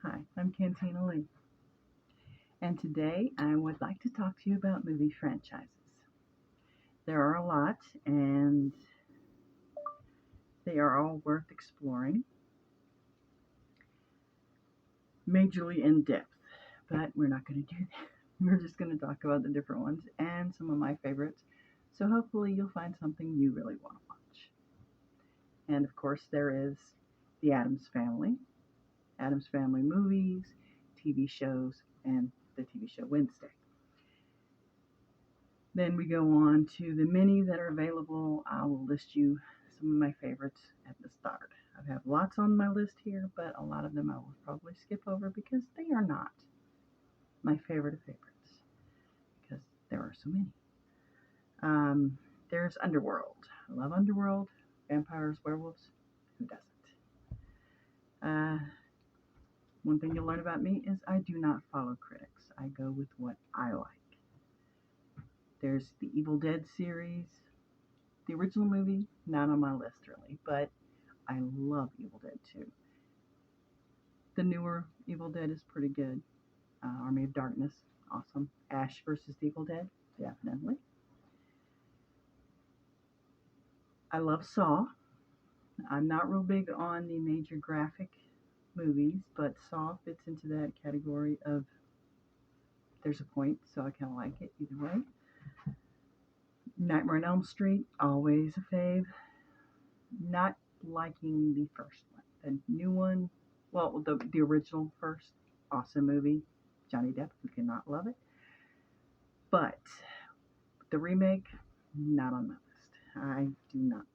Hi, I'm Kantinalee, and today I would like to talk to you about movie franchises. There are a lot, and they are all worth exploring, majorly in depth, but we're not going to do that. We're just going to talk about the different ones and some of my favorites, so hopefully you'll find something you really want to watch. And of course, there is the Addams Family movies, TV shows, and the TV show Wednesday. Then we go on to the many that are available. I will list you some of my favorites at the start. I have lots on my list here, but a lot of them I will probably skip over because they are not my favorite of favorites because there are so many. There's Underworld. I love Underworld. Vampires, werewolves. Who doesn't? Uh, One thing you'll learn about me is I do not follow critics. I go with what I like. There's the Evil Dead series. The original movie, not on my list really, but I love Evil Dead 2. The newer Evil Dead is pretty good. Army of Darkness, awesome. Ash versus the Evil Dead, definitely. I love Saw. I'm not real big on the major graphic movies, but Saw fits into that category of there's a point, so I kind of like it either way. Nightmare on Elm Street, always a fave. Not liking the first one. The new one, well, the original first, awesome movie. Johnny Depp, who cannot love it. But the remake, not on my list. I do not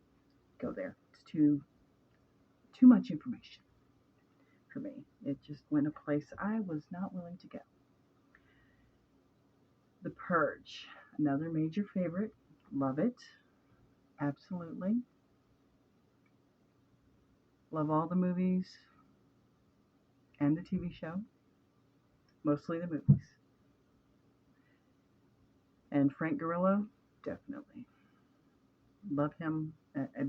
go there. It's too much information for me. It just went a place I was not willing to go. The Purge, another major favorite. Love it. Absolutely. Love all the movies and the TV show. Mostly the movies. And Frank Grillo, definitely. Love him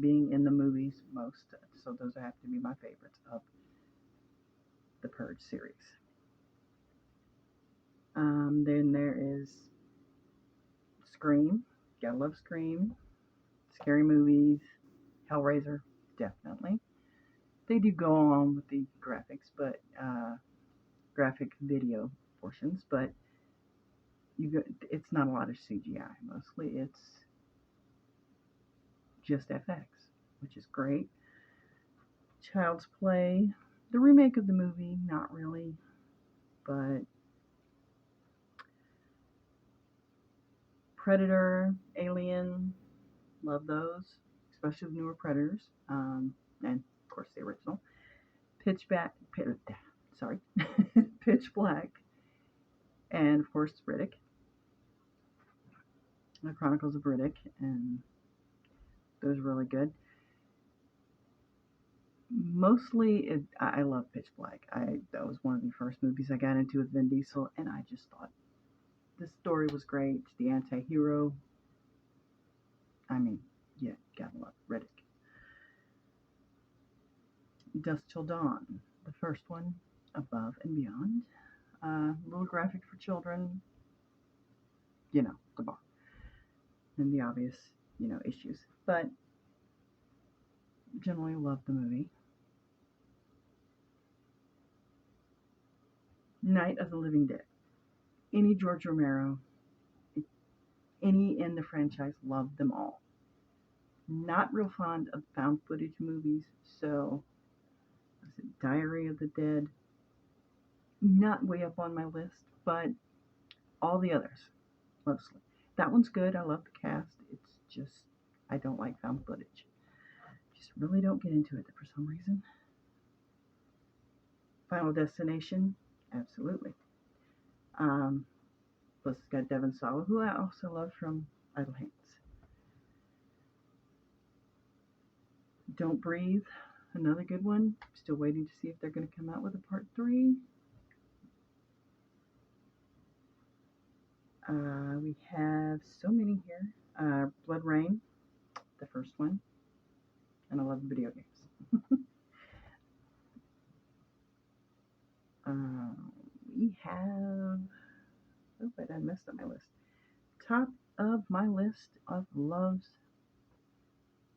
being in the movies most. So those have to be my favorites of the Purge series. Then there is Scream. Gotta love Scream. Scary movies. Hellraiser, definitely. They do go on with the graphics, but graphic video portions, but it's not a lot of CGI. Mostly it's just FX, which is great. Child's Play, the remake of the movie, not really, but Predator, Alien, love those, especially the newer Predators, and of course the original. Sorry, Pitch Black, and of course Riddick, The Chronicles of Riddick, and those are really good. Mostly, I love Pitch Black. That was one of the first movies I got into with Vin Diesel, and I just thought the story was great. The anti-hero. I mean, yeah, gotta love Riddick. Dusk Till Dawn, the first one, Above and Beyond. A little graphic for children, the bar and the obvious, issues. But generally love the movie. Night of the Living Dead. Any George Romero, any in the franchise, love them all. Not real fond of found footage movies, so Diary of the Dead, not way up on my list, but all the others, mostly. That one's good. I love the cast. It's just, I don't like found footage. Just really don't get into it for some reason. Final Destination, absolutely. Plus, it's got Devon Sawa, who I also love from Idle Hands. Don't Breathe, another good one. Still waiting to see if they're going to come out with a part 3. We have so many here. Blood Rain, the first one. And I love video games. have, oh, wait, I messed up my list. Top of my list of loves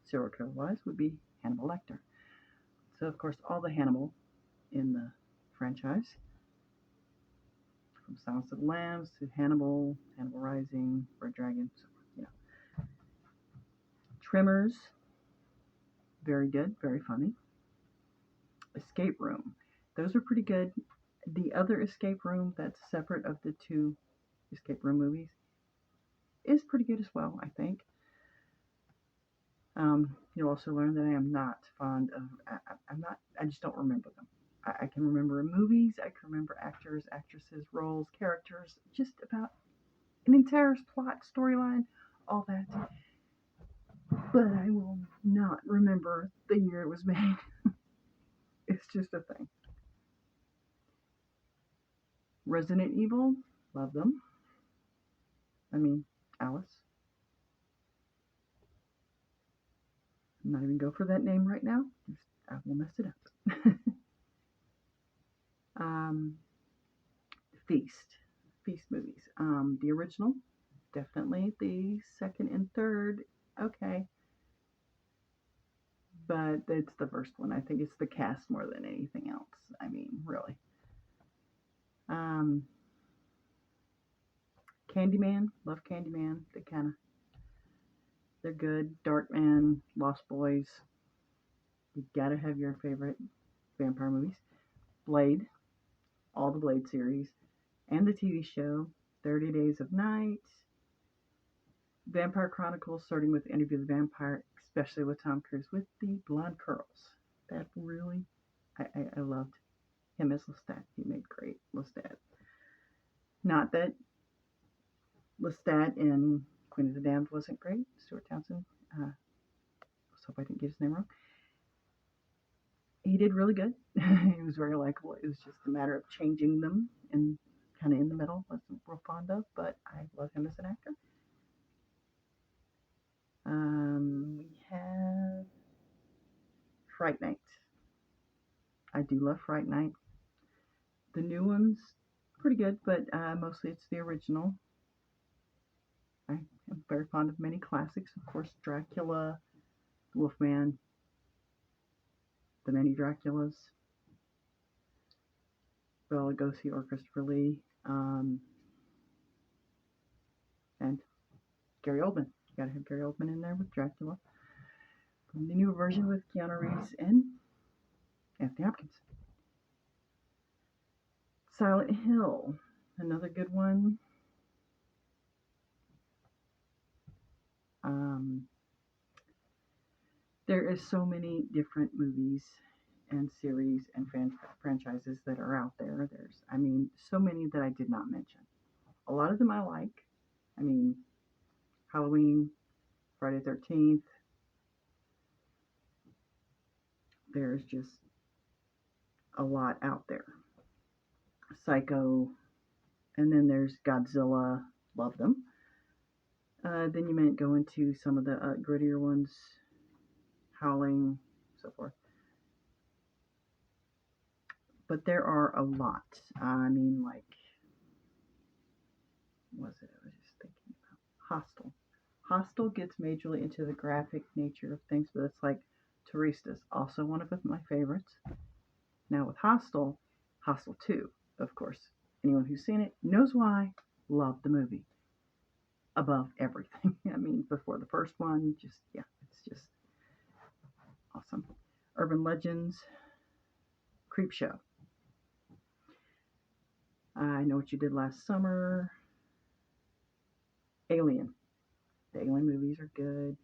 serial killer wise would be Hannibal Lecter. So, of course, all the Hannibal in the franchise, from Silence of the Lambs to Hannibal, Hannibal Rising, Red Dragon, so you know. Tremors, very good, very funny. Escape Room, those are pretty good. The other Escape Room that's separate of the two Escape Room movies is pretty good as well, I think. You'll also learn that I am not fond of, I just don't remember them. I can remember movies, I can remember actors, actresses, roles, characters, just about an entire plot, storyline, all that. But I will not remember the year it was made. It's just a thing. Resident Evil, love them. I mean, Alice. I'm not even go for that name right now. I will mess it up. um, Feast movies. The original, definitely. The second and third, okay. But it's the first one. I think it's the cast more than anything else. I mean, really. Um, Candyman, love Candyman. They're good. Darkman, Lost Boys. You gotta have your favorite vampire movies. Blade, all the Blade series, and the TV show, 30 Days of Night, Vampire Chronicles, starting with Interview with the Vampire, especially with Tom Cruise, with the blonde curls. That really, I loved him as Lestat. He made great Lestat. Not that Lestat in Queen of the Damned wasn't great. Stuart Townsend. Let's hope I didn't get his name wrong. He did really good. He was very likable. It was just a matter of changing them and kind of in the middle. Wasn't real fond of, but I love him as an actor. We have Fright Night. I do love Fright Night. The new ones, pretty good, but mostly it's the original. I am very fond of many classics. Of course, Dracula, Wolfman, the many Draculas, Bela Lugosi or Christopher Lee, and Gary Oldman. You gotta have Gary Oldman in there with Dracula. From the new version with Keanu Reeves and Anthony Hopkins. Silent Hill, another good one. There is so many different movies and series and franchises that are out there. There's, so many that I did not mention. A lot of them I like. Halloween, Friday the 13th. There's just a lot out there. Psycho, and then there's Godzilla. Love them. Then you might go into some of the grittier ones, Howling, so forth. But there are a lot. What was it? I was just thinking about Hostel. Hostel gets majorly into the graphic nature of things, but it's like Touristas, also one of my favorites. Now with Hostel 2, of course. Anyone who's seen it knows why. Love the movie. Above everything. Before the first one, it's just awesome. Urban Legends, Creepshow. I Know What You Did Last Summer. Alien. The Alien movies are good.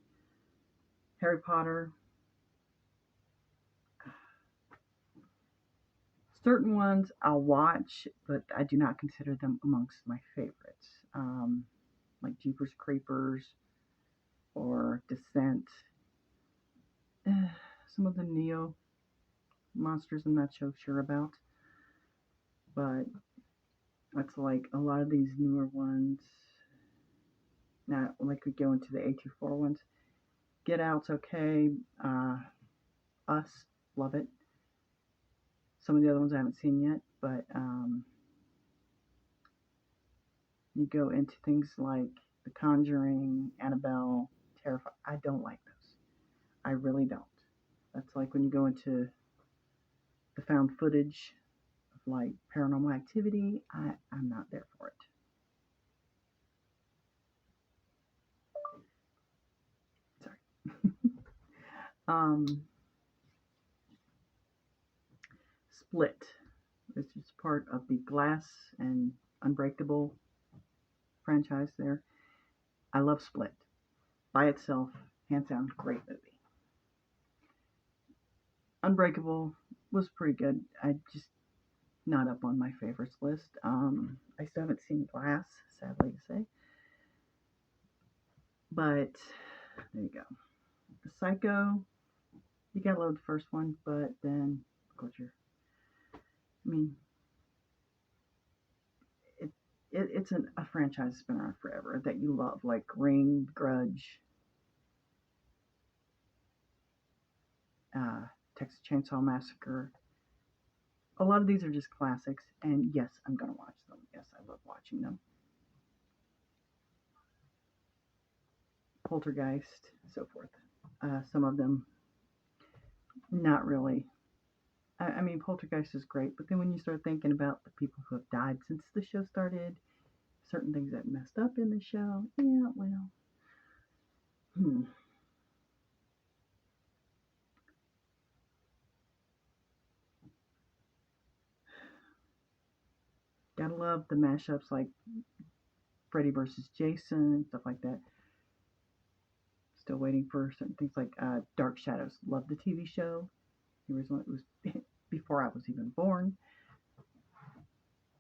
Harry Potter. Certain ones I'll watch, but I do not consider them amongst my favorites. Like Jeepers Creepers or Descent. Some of the Neo monsters I'm not so sure about. But it's like a lot of these newer ones. Now, like we go into the A24 ones. Get Out's okay. Us, love it. Some of the other ones I haven't seen yet, but You go into things like The Conjuring, Annabelle, Terrified. I don't like those. I really don't. That's like when you go into the found footage of like Paranormal Activity. I'm not there for it. Sorry. um, Split, which is part of the Glass and Unbreakable franchise there. I love Split. By itself, hands down, great movie. Unbreakable was pretty good. I just not up on my favorites list. I still haven't seen Glass, sadly to say. But there you go. The Psycho, you gotta love the first one, but then culture. I mean, it, it's a franchise that's been around forever that you love, like Ring, Grudge, uh, Texas Chainsaw Massacre. A lot of these are just classics, and yes, I'm gonna watch them. Yes, I love watching them. Poltergeist, so forth. Some of them, not really. I mean, Poltergeist is great, but then when you start thinking about the people who have died since the show started, certain things that messed up in the show, yeah, well, hmm. Gotta love the mashups like Freddy versus Jason, stuff like that. Still waiting for certain things like Dark Shadows. Love the TV show. The original, it was before I was even born,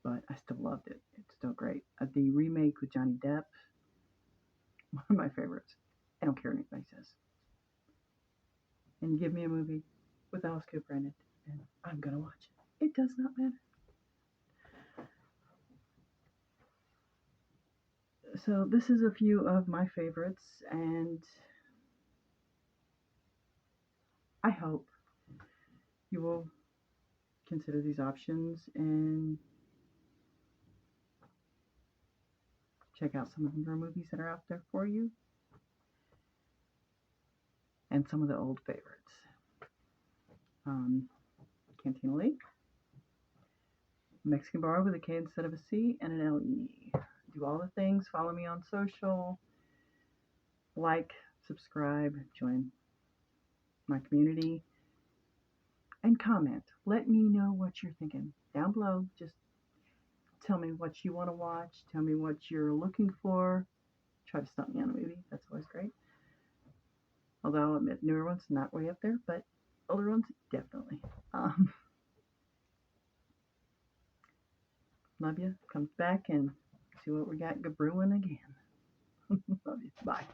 but I still loved it. It's still great. The remake with Johnny Depp, one of my favorites. I don't care what anybody says. And give me a movie with Alice Cooper in it, and I'm gonna watch it. It does not matter. So this is a few of my favorites, and I hope you will consider these options and check out some of the newer movies that are out there for you and some of the old favorites. Kantinalee, Mexican bar with a K instead of a C and an LE. Do all the things. Follow me on social. Like, subscribe, join my community, and comment. Let me know what you're thinking down below. Just tell me what you want to watch. Tell me what you're looking for. Try to stump me on a movie. That's always great. Although I'll admit newer ones not way up there, but older ones definitely. Love you. Come back and see what we got brewing again. Love you. Bye.